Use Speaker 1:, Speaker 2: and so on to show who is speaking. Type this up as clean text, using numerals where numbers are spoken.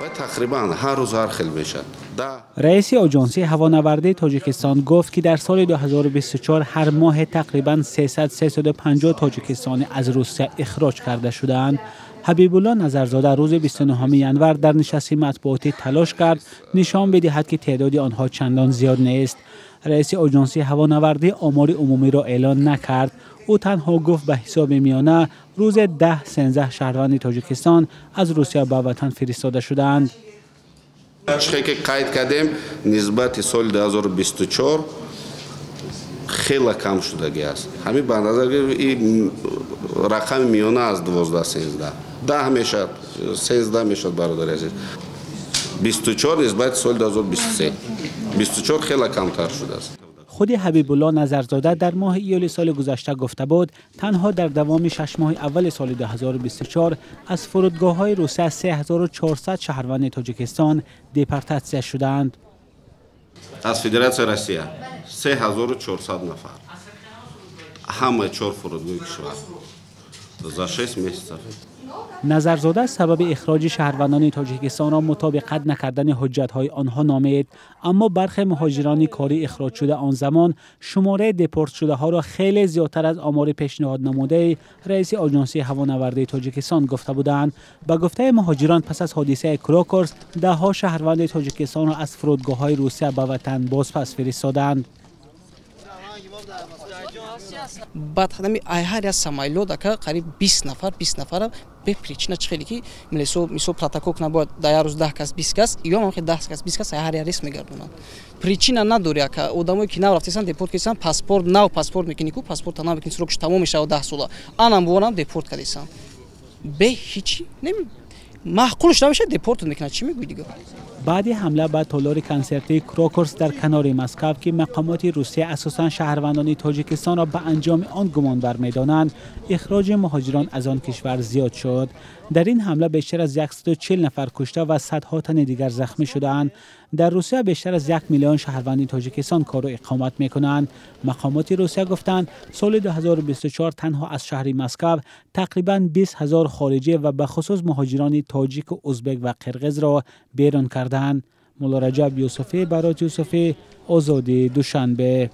Speaker 1: تقریبا هر روز هر خیل میشد.
Speaker 2: رئیس آژانسی هوانوردی تاجیکستان گفت که در سال 2024 هر ماه تقریبا 350 تاجیکستانی از روسیه اخراج کرده شدند. حبیب الله نظرزاده روز 29 ینور در نشست مطبوعاتی تلاش کرد نشان بدهد که تعداد آنها چندان زیاد نیست. رئیس آژانسی هوانوردی آمار عمومی را اعلان نکرد. او تنها گفت به حساب میانه روز 10-13 شهروند تاجیکستان از روسیه به وطن فرستاده شدند.
Speaker 1: چیزی که قید کردیم نسبت سال 2024 خیلی کم شدگی است. همین به نظر این رقم میانه از 12-13 10 میشد 13 میشد برادر عزیز. 24 نسبت سال 2023 24 خیلی کمتر شده است.
Speaker 2: خود حبیب الله نظرزاده در ماه ایول سال گذشته گفته بود تنها در دوام 6 ماه اول سال 2024 از فرودگاه‌های روسیه 3400 شهروند تاجیکستان دیپورتاسیون شدند.
Speaker 1: از فدراسیون روسیه 3400 نفر همه 4 فرودگاه کشور за 6 месяцев.
Speaker 2: نظرزاده سبب اخراج شهروندان تاجیکستان را مطابقت نکردن حجت‌های آنها نامید، اما برخی مهاجران کاری اخراج شده آن زمان شماره دپورت شده ها را خیلی زیادتر از آمار پیشنهاد نموده رئیس آژانسی هوانوردی تاجیکستان گفته بودند. به گفته مهاجران پس از حادثه کراکورس ده ها شهروند تاجیکستان را از فرودگاه‌های روسیه به وطن بازپس فرستادند.
Speaker 3: بعد خدمت هر از سمایلود که قریب 20 نفر به پریچنا چخیلی که میسو پروتکل نبود در روز 10 کس 20 کس یا هم که 10 کس 20 کس هر ریس میگردونن. پریچنا نداره که آدمایی که نو رفتن دیپورت کردن پاسپورت نو پاسپورت میکنی کو پاسپورت نو میکنی سرکش تمام میشه 10 سال. آنم بونم دیپورت کردن. به هیچی نمی معقولش نمیشه دیپورت میکنه چی میگی دیگه.
Speaker 2: بعد حمله به تالار کنسرتی کراکورس در کنار مسکو که مقامات روسیه اساساً شهروندان تاجیکستان را به انجام آن گمان برمی‌دانند، اخراج مهاجران از آن کشور زیاد شد. در این حمله بیشتر از 140 نفر کشته و صدها تن دیگر زخمی شدند. در روسیه بیشتر از 1 میلیون شهروند تاجیکستان کار و اقامت می‌کنند. مقامات روسیه گفتند سال 2024 تنها از شهر مسکو تقریباً 20,000 خارجی و به خصوص مهاجران تاجیک و ازبک و قرقیز را بیرون کردند. مولا رجب یوسفی برات یوسفی، آزادی دوشنبه.